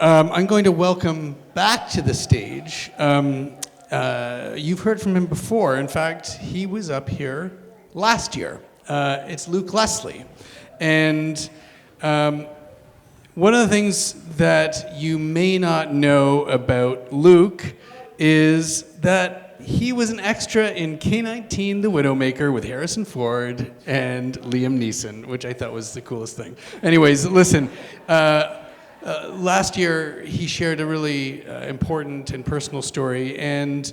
I'm going to welcome back to the stage. You've heard from him before. In fact, he was up here last year. It's Lesley. And one of the things that you may not know about Luke is that he was an extra in K-19 The Widowmaker with Harrison Ford and Liam Neeson, which I thought was the coolest thing. Anyways, listen, last year he shared a really important and personal story, and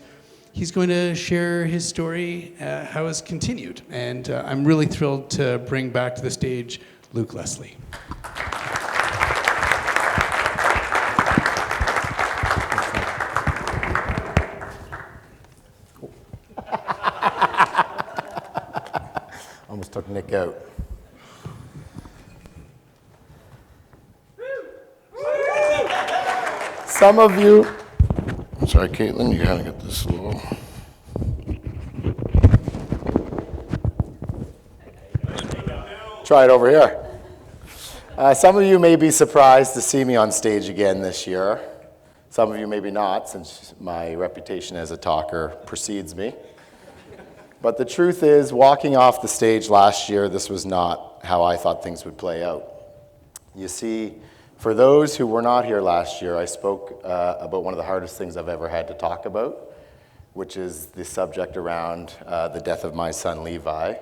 he's going to share his story, how it's continued. And I'm really thrilled to bring back to the stage Luke Lesley. Almost took Nick out. Some of you, I'm sorry, Caitlin, you gotta get this a little. Try it over here. Some of you may be surprised to see me on stage again this year. Some of you maybe not, since my reputation as a talker precedes me. But the truth is, walking off the stage last year, this was not how I thought things would play out. You see, for those who were not here last year, I spoke about one of the hardest things I've ever had to talk about, which is the subject around the death of my son Levi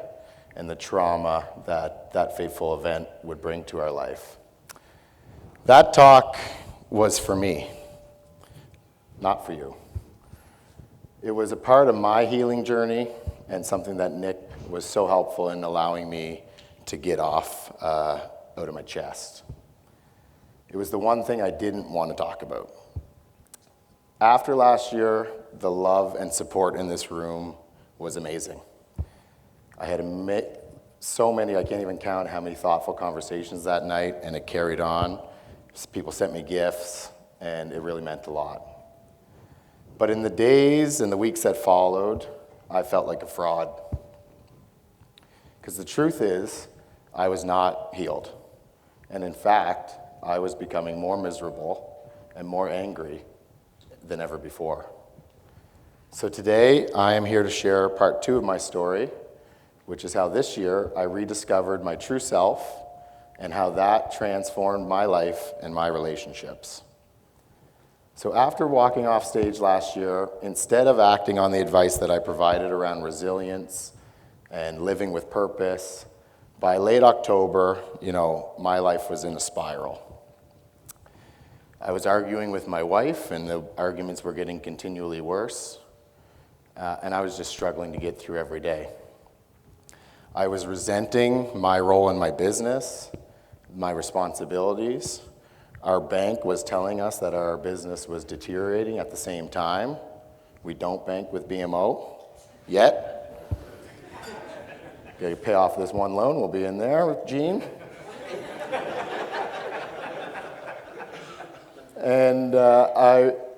and the trauma that that fateful event would bring to our life. That talk was for me, not for you. It was a part of my healing journey and something that Nick was so helpful in allowing me to get off out of my chest. It was the one thing I didn't want to talk about. After last year, the love and support in this room was amazing. I had so many, I can't even count how many thoughtful conversations that night, and it carried on. People sent me gifts, and it really meant a lot. But in the days and the weeks that followed, I felt like a fraud. Because the truth is, I was not healed. And in fact, I was becoming more miserable and more angry than ever before. So today, I am here to share part 2 of my story, which is how this year I rediscovered my true self and how that transformed my life and my relationships. So after walking off stage last year, instead of acting on the advice that I provided around resilience and living with purpose, by late October, my life was in a spiral. I was arguing with my wife, and the arguments were getting continually worse, and I was just struggling to get through every day. I was resenting my role in my business, my responsibilities. Our bank was telling us that our business was deteriorating at the same time. We don't bank with BMO yet. Okay, pay off this one loan, we'll be in there with Gene. And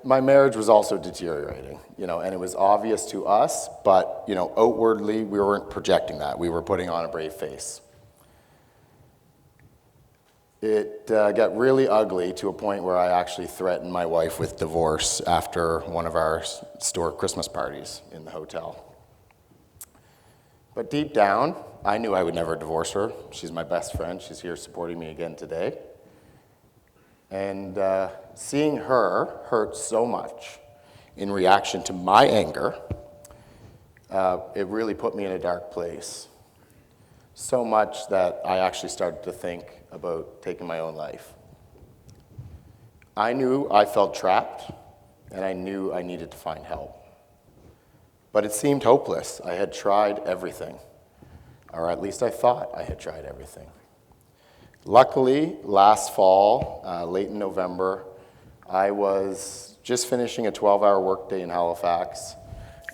my marriage was also deteriorating, and it was obvious to us, but, outwardly we weren't projecting that. We were putting on a brave face. It got really ugly to a point where I actually threatened my wife with divorce after one of our store Christmas parties in the hotel. But deep down, I knew I would never divorce her. She's my best friend. She's here supporting me again today. And seeing her hurt so much in reaction to my anger, it really put me in a dark place. So much that I actually started to think about taking my own life. I knew I felt trapped, and I knew I needed to find help. But it seemed hopeless. I had tried everything, or at least I thought I had tried everything. Luckily, last fall, late in November, I was just finishing a 12-hour workday in Halifax,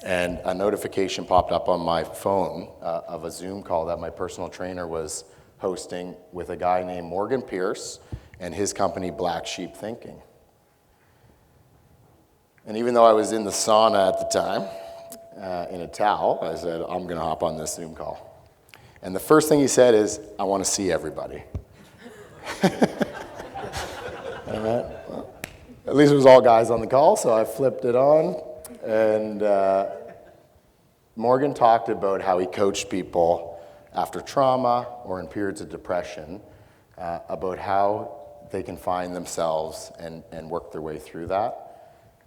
and a notification popped up on my phone of a Zoom call that my personal trainer was hosting with a guy named Morgan Pierce and his company Black Sheep Thinking. And even though I was in the sauna at the time, in a towel, I said, I'm going to hop on this Zoom call. And the first thing he said is, I want to see everybody. All right. Well, At least it was all guys on the call, so I flipped it on. And Morgan talked about how he coached people after trauma or in periods of depression, about how they can find themselves and work their way through that.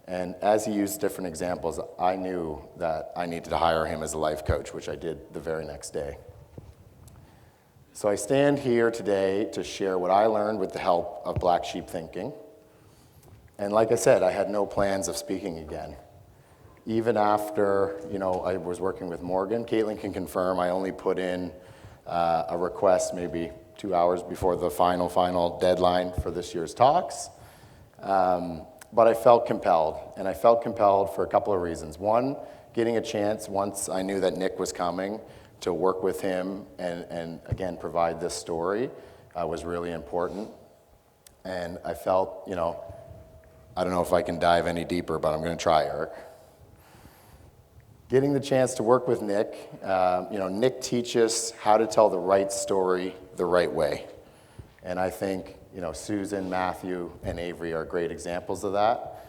And as he used different examples, I knew that I needed to hire him as a life coach, which I did the very next day. So I stand here today to share what I learned with the help of Black Sheep Thinking. And like I said, I had no plans of speaking again. Even after, I was working with Morgan, Caitlin can confirm, I only put in a request maybe 2 hours before the final deadline for this year's talks. But I felt compelled, and I felt compelled for a couple of reasons. One, getting a chance once I knew that Nick was coming to work with him and again, provide this story was really important. And I felt, I don't know if I can dive any deeper, but I'm going to try, Eric. Getting the chance to work with Nick, Nick teaches how to tell the right story the right way. And I think, Susan, Matthew, and Avery are great examples of that.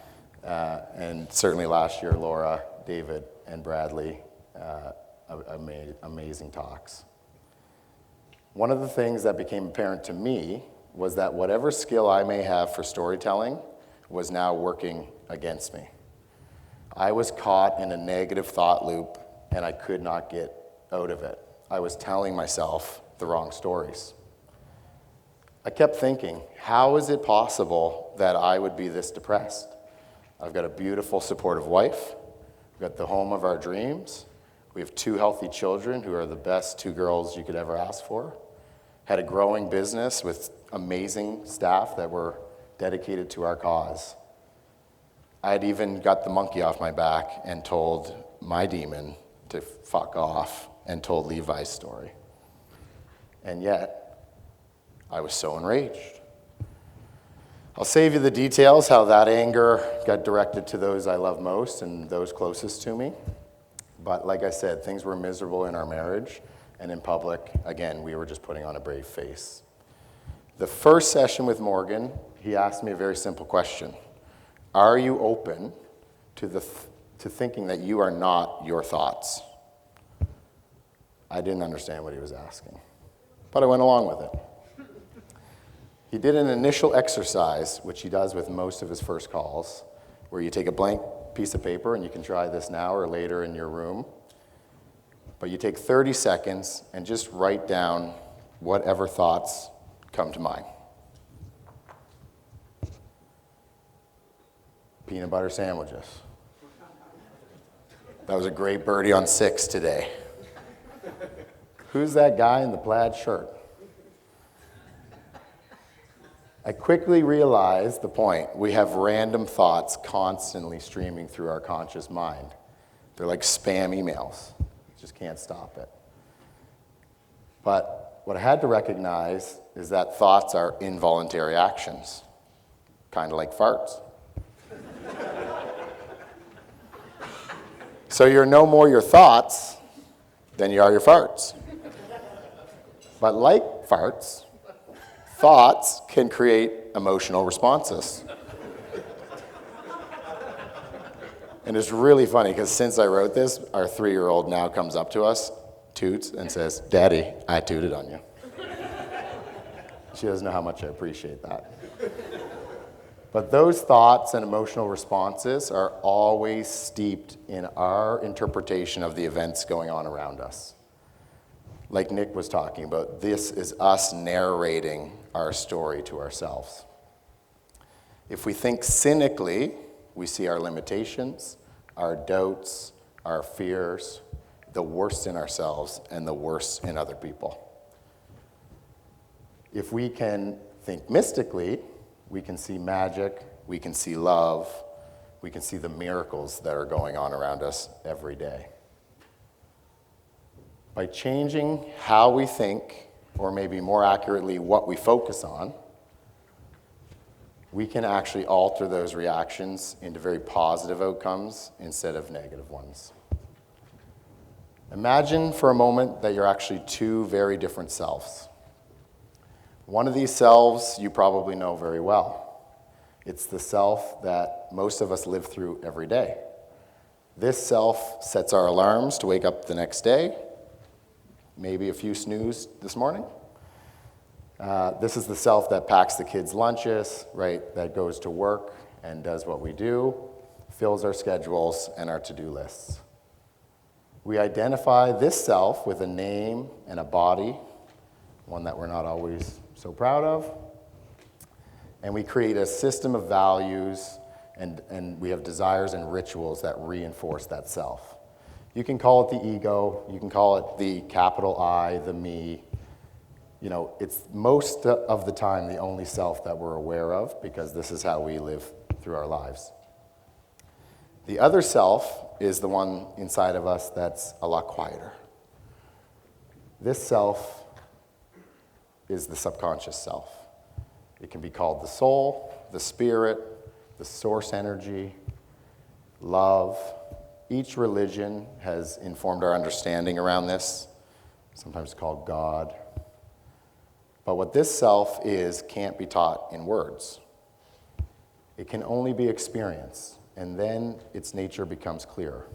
And certainly last year, Laura, David, and Bradley made amazing talks. One of the things that became apparent to me was that whatever skill I may have for storytelling was now working against me. I was caught in a negative thought loop, and I could not get out of it. I was telling myself the wrong stories. I kept thinking, how is it possible that I would be this depressed? I've got a beautiful, supportive wife. We've got the home of our dreams. We have 2 healthy children who are the best 2 girls you could ever ask for. Had a growing business with amazing staff that were dedicated to our cause. I had even got the monkey off my back and told my demon to fuck off and told Levi's story. And yet, I was so enraged. I'll save you the details, how that anger got directed to those I love most and those closest to me. But like I said, things were miserable in our marriage, and in public, again, we were just putting on a brave face. The first session with Morgan, he asked me a very simple question. Are you open to thinking that you are not your thoughts? I didn't understand what he was asking, but I went along with it. He did an initial exercise, which he does with most of his first calls, where you take a blank piece of paper, and you can try this now or later in your room, but you take 30 seconds and just write down whatever thoughts come to mind. Peanut butter sandwiches. That was a great birdie on 6 today. Who's that guy in the plaid shirt? I quickly realized the point. We have random thoughts constantly streaming through our conscious mind. They're like spam emails. Just can't stop it. But what I had to recognize is that thoughts are involuntary actions, kind of like farts. So you're no more your thoughts than you are your farts. But like farts, thoughts can create emotional responses. And it's really funny because since I wrote this, our 3-year-old now comes up to us, toots, and says, "Daddy, I tooted on you." She doesn't know how much I appreciate that. But those thoughts and emotional responses are always steeped in our interpretation of the events going on around us. Like Nick was talking about, this is us narrating our story to ourselves. If we think cynically, we see our limitations, our doubts, our fears, the worst in ourselves and the worst in other people. If we can think mystically, we can see magic, we can see love, we can see the miracles that are going on around us every day. By changing how we think, or maybe more accurately, what we focus on, we can actually alter those reactions into very positive outcomes instead of negative ones. Imagine for a moment that you're actually 2 very different selves. One of these selves you probably know very well. It's the self that most of us live through every day. This self sets our alarms to wake up the next day, maybe a few snooze this morning. This is the self that packs the kids' lunches, right, that goes to work and does what we do, fills our schedules and our to-do lists. We identify this self with a name and a body, one that we're not always so proud of, and we create a system of values and we have desires and rituals that reinforce that self. You can call it the ego, you can call it the capital I, the me. You know, it's most of the time the only self that we're aware of because this is how we live through our lives. The other self is the one inside of us that's a lot quieter. This self is the subconscious self. It can be called the soul, the spirit, the source energy, love. Each religion has informed our understanding around this, sometimes called God. But what this self is can't be taught in words. It can only be experienced, and then its nature becomes clearer.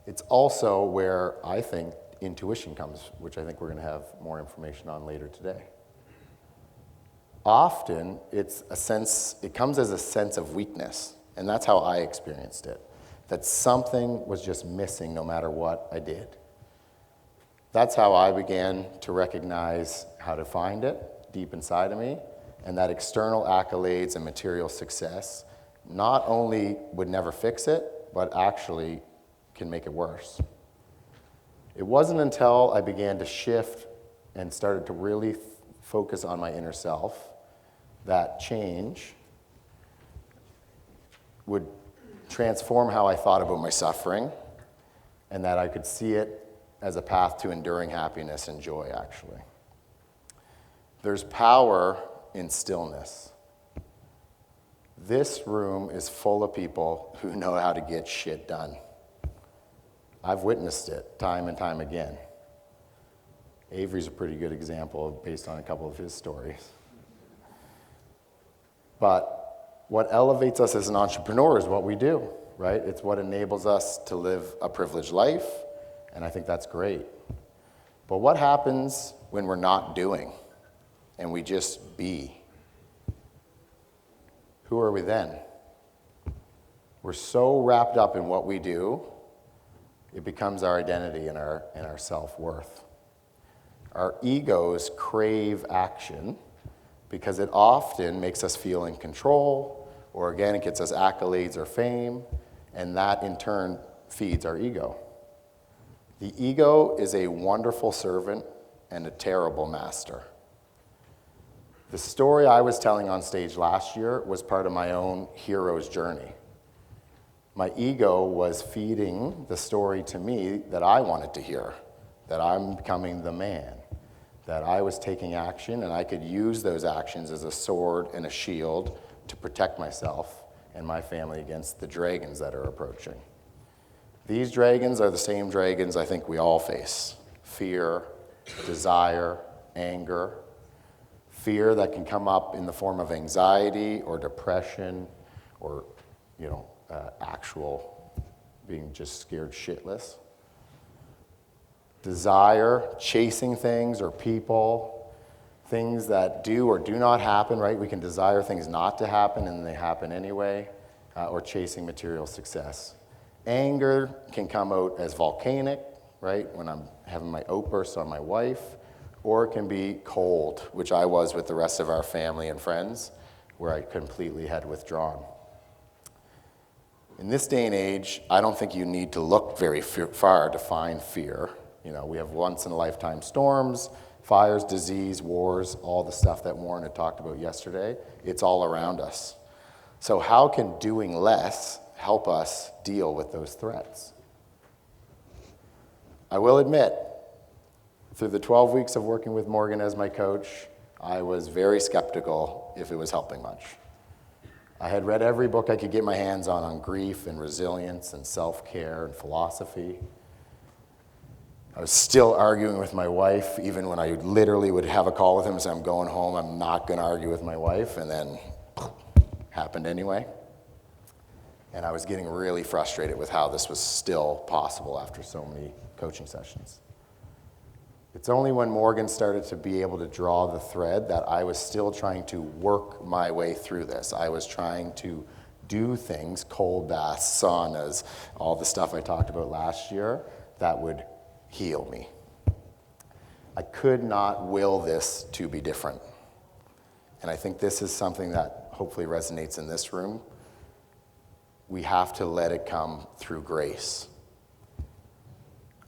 It's also where I think intuition comes, which I think we're going to have more information on later today. Often, it comes as a sense of weakness, and that's how I experienced it, that something was just missing no matter what I did. That's how I began to recognize how to find it deep inside of me, and that external accolades and material success not only would never fix it, but actually can make it worse. It wasn't until I began to shift and started to really focus on my inner self that change would transform how I thought about my suffering, and that I could see it as a path to enduring happiness and joy, actually. There's power in stillness. This room is full of people who know how to get shit done. I've witnessed it time and time again. Avery's a pretty good example based on a couple of his stories. But what elevates us as an entrepreneur is what we do, right? It's what enables us to live a privileged life, and I think that's great. But what happens when we're not doing and we just be? Who are we then? We're so wrapped up in what we do, it becomes our identity and our self-worth. Our egos crave action because it often makes us feel in control, or again, it gets us accolades or fame, and that in turn feeds our ego. The ego is a wonderful servant and a terrible master. The story I was telling on stage last year was part of my own hero's journey. My ego was feeding the story to me that I wanted to hear, that I'm becoming the man, that I was taking action and I could use those actions as a sword and a shield to protect myself and my family against the dragons that are approaching. These dragons are the same dragons I think we all face: fear, desire, anger. Fear that can come up in the form of anxiety or depression or, actual being just scared shitless. Desire, chasing things or people, things that do or do not happen, right? We can desire things not to happen and they happen anyway, or chasing material success. Anger can come out as volcanic, right? When I'm having my outbursts on my wife, or it can be cold, which I was with the rest of our family and friends, where I completely had withdrawn. In this day and age, I don't think you need to look very far to find fear. We have once-in-a-lifetime storms, fires, disease, wars, all the stuff that Warren had talked about yesterday. It's all around us. So how can doing less help us deal with those threats? I will admit, through the 12 weeks of working with Morgan as my coach, I was very skeptical if it was helping much. I had read every book I could get my hands on grief and resilience and self-care and philosophy. I was still arguing with my wife, even when I literally would have a call with him and say, I'm going home, I'm not going to argue with my wife, and then happened anyway. And I was getting really frustrated with how this was still possible after so many coaching sessions. It's only when Morgan started to be able to draw the thread that I was still trying to work my way through this. I was trying to do things, cold baths, saunas, all the stuff I talked about last year, that would heal me. I could not will this to be different. And I think this is something that hopefully resonates in this room. We have to let it come through grace.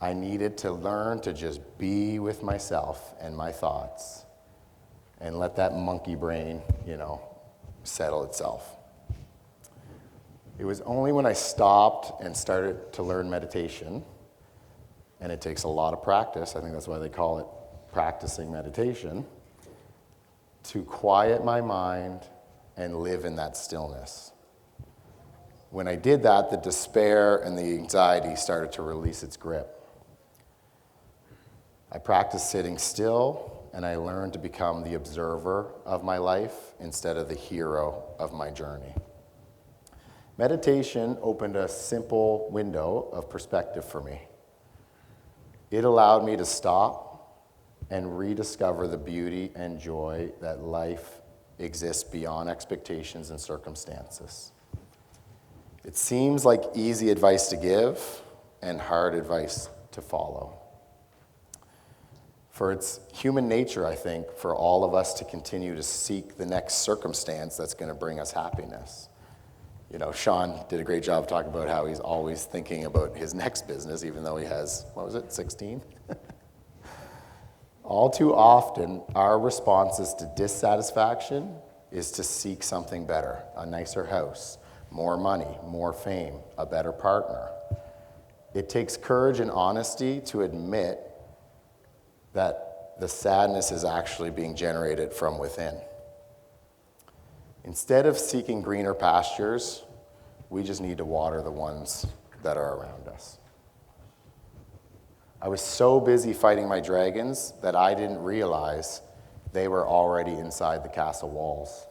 I needed to learn to just be with myself and my thoughts and let that monkey brain, settle itself. It was only when I stopped and started to learn meditation, and it takes a lot of practice, I think that's why they call it practicing meditation, to quiet my mind and live in that stillness. When I did that, the despair and the anxiety started to release its grip. I practiced sitting still, and I learned to become the observer of my life instead of the hero of my journey. Meditation opened a simple window of perspective for me. It allowed me to stop and rediscover the beauty and joy that life exists beyond expectations and circumstances. It seems like easy advice to give and hard advice to follow. For it's human nature, I think, for all of us to continue to seek the next circumstance that's going to bring us happiness. Sean did a great job of talking about how he's always thinking about his next business, even though he has, 16? All too often, our responses to dissatisfaction is to seek something better, a nicer house, more money, more fame, a better partner. It takes courage and honesty to admit that the sadness is actually being generated from within. Instead of seeking greener pastures, we just need to water the ones that are around us. I was so busy fighting my dragons that I didn't realize they were already inside the castle walls.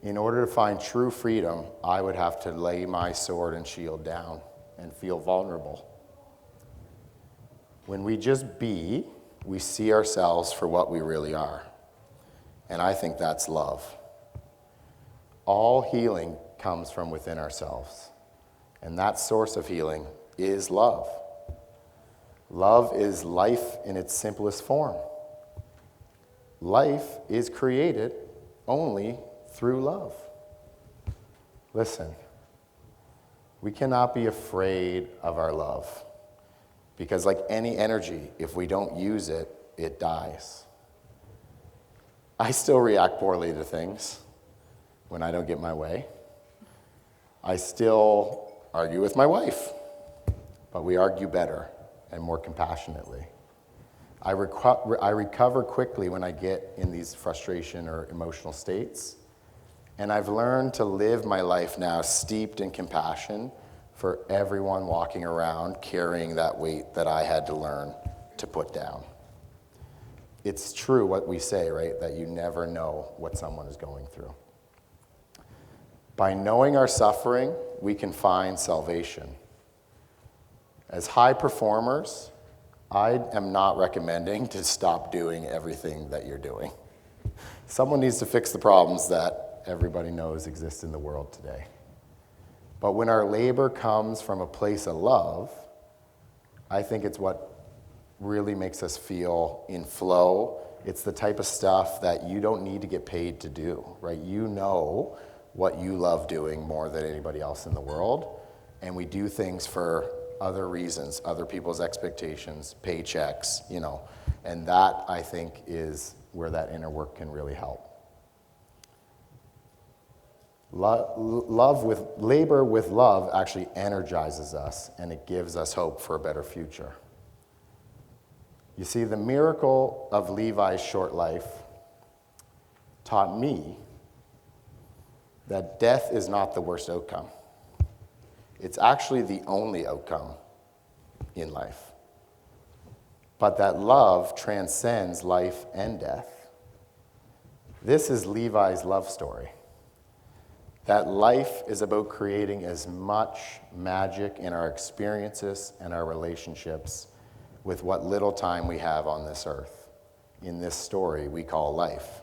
In order to find true freedom, I would have to lay my sword and shield down and feel vulnerable. When we just be, we see ourselves for what we really are. And I think that's love. All healing comes from within ourselves. And that source of healing is love. Love is life in its simplest form. Life is created only through love. Listen, we cannot be afraid of our love. Because like any energy, if we don't use it, it dies. I still react poorly to things when I don't get my way. I still argue with my wife, but we argue better and more compassionately. I recover quickly when I get in these frustration or emotional states, and I've learned to live my life now steeped in compassion for everyone walking around carrying that weight that I had to learn to put down. It's true what we say, right? That you never know what someone is going through. By knowing our suffering, we can find salvation. As high performers, I am not recommending to stop doing everything that you're doing. Someone needs to fix the problems that everybody knows exist in the world today. But when our labor comes from a place of love, I think it's what really makes us feel in flow. It's the type of stuff that you don't need to get paid to do, right? You know what you love doing more than anybody else in the world. And we do things for other reasons, other people's expectations, paychecks, And that, I think, is where that inner work can really help. Labor with love actually energizes us, and it gives us hope for a better future. You see, the miracle of Levi's short life taught me that death is not the worst outcome. It's actually the only outcome in life. But that love transcends life and death. This is Levi's love story. that life is about creating as much magic in our experiences and our relationships with what little time we have on this earth, in this story we call life.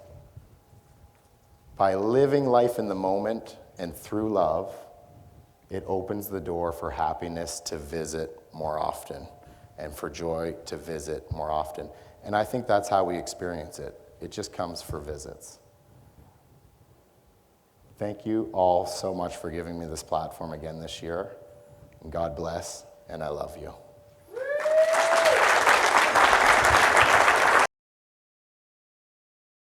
By living life in the moment and through love, it opens the door for happiness to visit more often and for joy to visit more often. And I think that's how we experience it. It just comes for visits. Thank you all so much for giving me this platform again this year. And God bless, and I love you.